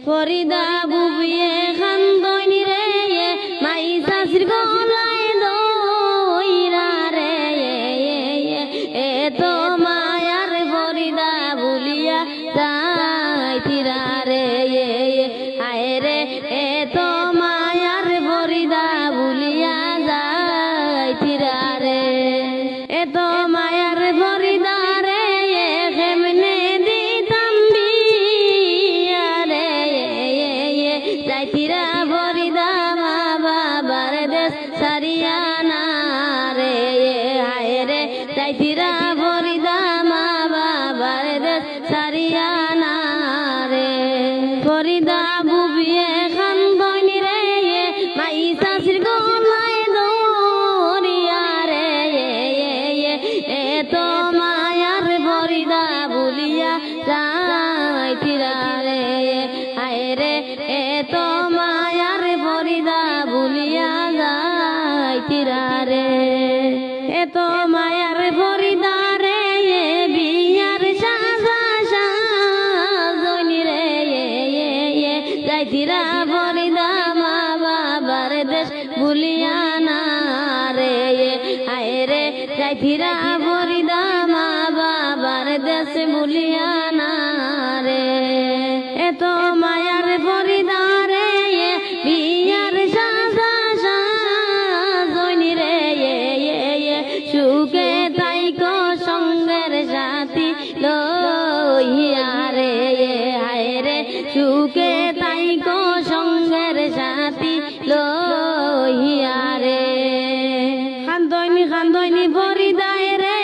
ফরিদা বুবিয়ে খান্দনি রে মাই শাশির গলায় দইরা রে এ তো মায়ার ফরিদা ভুলিয়া যাইতিরা রে হায় রে এ তো মায়ার ফরিদা ভুলিয়া যাইতিরা রে এ তো মায়ার ফরিদা রে কেমনে দিতাম বিয়া রে যাইতিরা ফরিদা মা বাবার দেশ সারিয়া না রে হায় রে যাইতিরা ফরিদা মা বাবার দেশ সারিয়া না রে ফরিদা বুবিয়ে খান্দনি রে মাই শাশির গলায় দরিয়া রে এ তো মায়ার ফরিদা ভুলিয়া যাইতিরা রে হায় রে এ তো মায়ার ফরিদা ভুলিয়া যাইতিরা রে এ তো মায়ার ফরিদা রে বিয়ার সাজা সাজনি রে যাইতিরা ফরিদা মা বাবার দেশ ভুলিয়া না রে হায় রে যাইতিরা ফরিদা মা বাবার দেশ ভুলিয়া না রে এ তো মায়ার ফরিদা রে বিয়ার সাজা সাজনি রে সুখে তাইকো সঙ্গের সাথী লইয়া রে হায় রে সুখে তাইকো সঙ্গের সাথী লইয়া রে খান্দনি খান্দনি ফরিদায় রে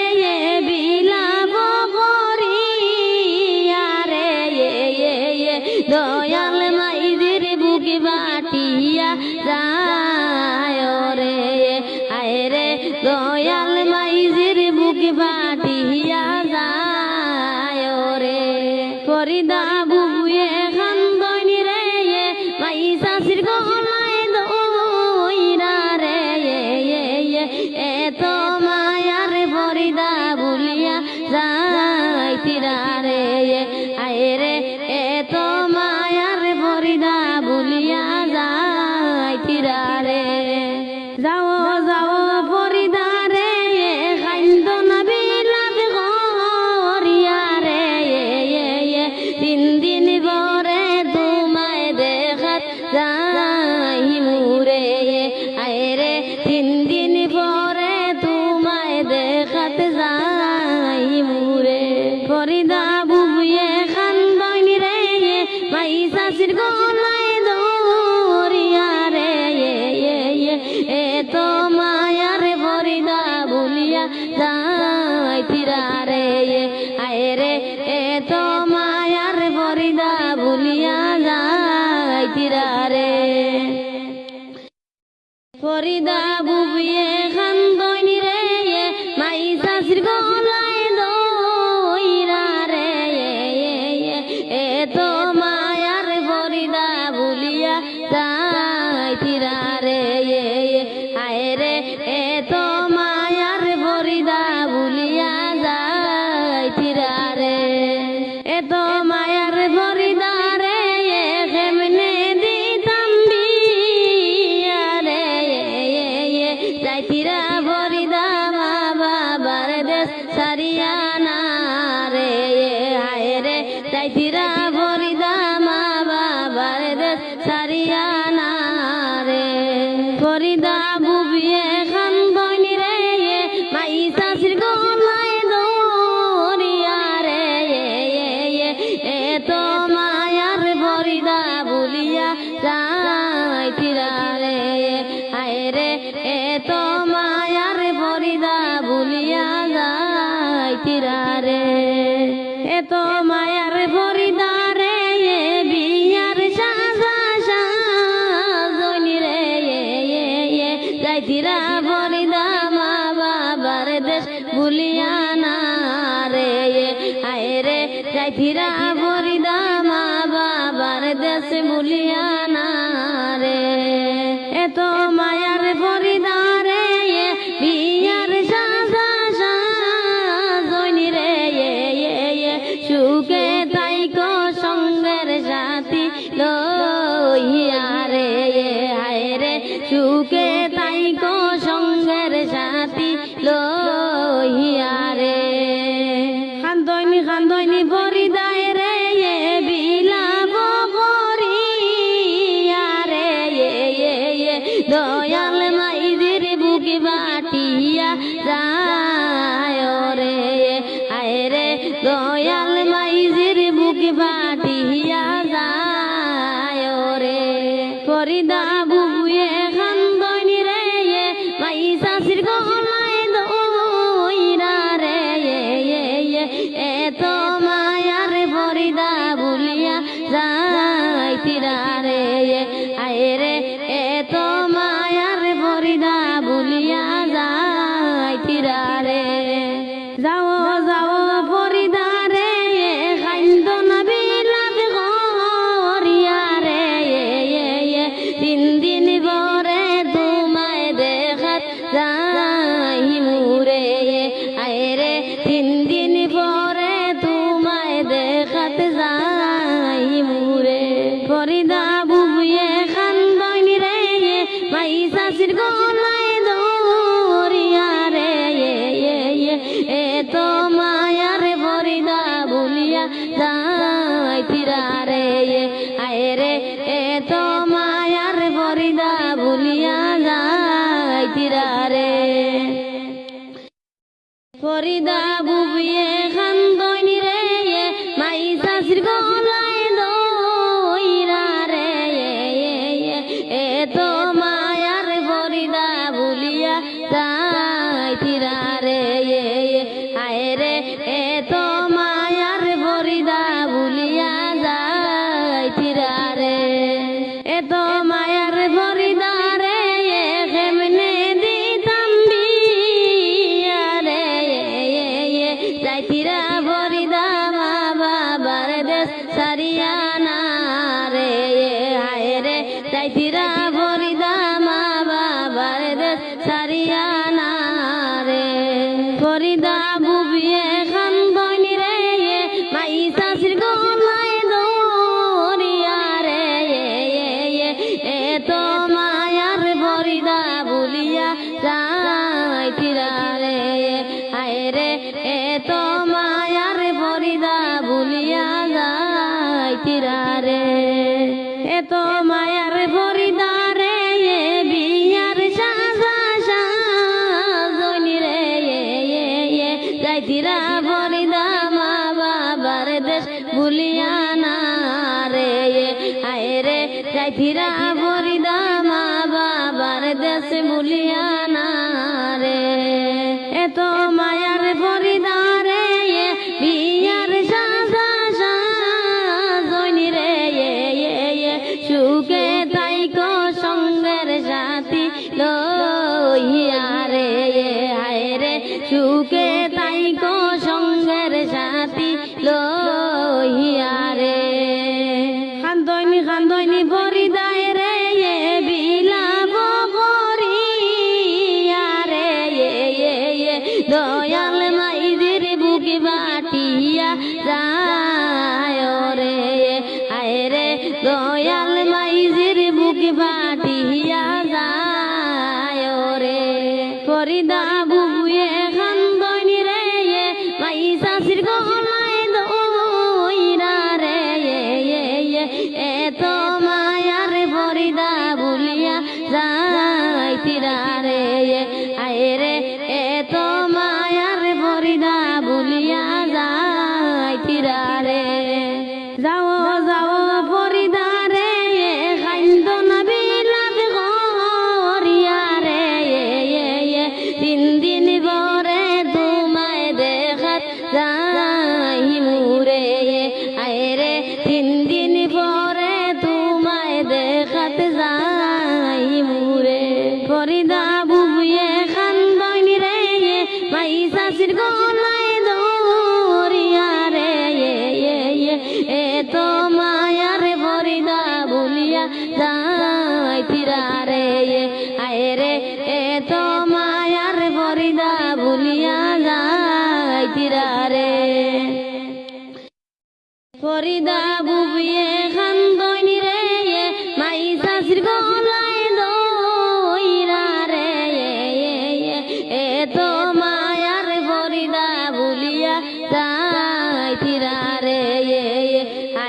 বিলাপ করিয়া রে দয়াল মাইদের বুকে বাটিয়া যায় রে হায় রে দয়াল মাইদের বুকে বাটিয়া যায় রে ফরিদা বুবুয়ে খান্দনি রে মাই শাশির গলায় দইরা রে এ তো মায়ার ফরিদা ভুলিয়া যাইতিরা রে হায় রে এ তো মায়ার ফরিদা ভুলিয়া যাইতিরা রে যাও যাও ফরিদা রে খাইন্দ না বিলাপ করিয়া রে তিন দিন পরে তোমায় দেখাত যাইমু রে হায় রে তিন দিন পরে তোমায় দেখাত যাইমু রে ফরিদা বুবুয়ে খান্দনি রে মাই শাশির গলায় দরিয়া রে এ তো মায়ার ফরিদা ভুলিয়া যাইতিরা রে হায় রে এ তো মায়ার ফরিদা ভুলিয়া যাইতিরা রে ফরিদা বুবিয়ে খান্দনি রে মাই শাশির গলায় দইরা রে এ তো মায়ার ফরিদা ভুলিয়া যাইতিরা রে হায় রে এ তো মায়ার ফরিদা ভুলিয়া যাইতিরা রে এ তো মায়ার ফরিদা রে কেমনে দিতাম বিয়া রে যাইতিরা ফরিদা মা বাবার দেশ সারিয়া না রে হায় রে যাইতিরা ফরিদা মা বাবার দেশ সারিয়া না রে ফরিদা বুবিয়ে খান্দনি রে মাই শাশির গলায় দরিয়া রে এ তো মায়ার ফরিদা ভুলিয়া যাইতিরা রে হায় রে এ তো মায়ার ফরিদা ভুলিয়া যাইতিরা রে এ তো মায়ার ফরিদা রে বিয়ার সাজা সাজনি রে যাইতিরা ফরিদা মা বাবার দেশ ভুলিয়া না রে হায় রে যাইতিরা ফরিদা মা বাবার দেশ ভুলিয়া না রে এ তো মায়ার ফরিদা রে বিয়ার সাজা সাজনি রে সুখে তাইকো সঙ্গের সাথী লইয়া রে হায় রে সুখে তাইকো সঙ্গের সাথী লইয়া রে খান্দইনি ফরিদায় রে বিলাপ করিয়া রে দয়াল মাইজির বুকে বাটিয়া যায় রে হায় রে দয়াল মাইজির বুকে বাটিয়া যায় রে ফরিদা বুয়ে খান্দইনি রে মাই শাশির গলায় দইরা রে এত মায়ার ফরিদা বুলিয়া যাইতিরা রে আয় রে এত মায়ার ফরিদা বুলিয়া যাইতিরা রে যাও যাও ফরিদা রে খাইন্দ না বিলাপ করিয়া রে 3 দিন পরে তোমায় দেখাত যাইমুরে আয় রে 3 দিন পরে তোমায় দেখাত যাইমুরে ফরিদা বুবুয়ে খান্দইনি রে মাই শাশির গলায় দরিয়া রে এত মায়ার ফরিদা বুলিয়া যাইতিরা রে আয় রে এত মায়ার ফরিদা বুলিয়া যাইতিরা রে ফরিদা বুবিয়ে খান্দইনি রে মাই শাশির গলায় দইরা রে এত মায়ার ফরিদা বুলিয়া যাইতিরা রে আয় রে এত মায়ার ফরিদা বুলিয়া যাইতিরা রে এত মায়ার ফরিদা রে কেমনে দিতাম বিয়া রে যাইতিরা ফরিদা মা বাবার দেশ সারিয়া না রে হায় রে যাইতিরা ফরিদা মা বাবার দেশ সারিয়া না রে ফরিদা বুবিয়ে খান্দইনি রে মাই শাশির গলায় দরিয়া রে এত মায়ার ফরিদা বুলিয়া যাইতিরা রে হায় রে এত মায়ার ফরিদা বুলিয়া যাইতিরা রে এত মায়ার ফরিদা রে বিয়ার সাজা সাজনি রে যাইতিরা ফরিদা মা বাবার দেশ ভুলিয়া না রে হায় রে যাইতিরা ফরিদা মা বাবার দেশ ভুলিয়া না রে এত মায়ার ফরিদা রে বিয়ার সাজা সাজনি রে সুখে তাইকো সঙ্গের সাথী লইয়া রে হায় রে সুখে তাইকো সঙ্গের সাথী লইয়া রে খান্দইনি ফরিদায় রে বিলাপ করিয়া রে দয়াল মাইজির বুকে বাটিয়া যায় রে আয় রে দয়াল মাইজির বুকে বাটিয়া যায় রে ফরিদা বুবুয়ে খান্দইনি রে মাই শাশির গলায় দইরা রে এত মায়ার ফরিদা বুলিয়া যাইতিরা রে আয় রে এত মায়ার ফরিদা বুলিয়া যাইতিরা রে যাও যাও ফরিদা রে খাইন্দ না বিলাপ করিয়া রে 3 দিন পরে তোমায় দেখাত যাইমুরে আয় রে 3 দিন পরে তোমায় দেখাত যাইমুরে ফরিদা বুবুয়ে খান্দইনি রে মাই শাশির গলায় দরিয়া রে এত মায়ার ফরিদা বুলিয়া যাইতিরা রে আয় রে এত মায়ার ফরিদা বুলিয়া যাইতিরা রে ফরিদা বুবিয়ে খান্দইনি রে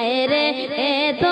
হায় রে এত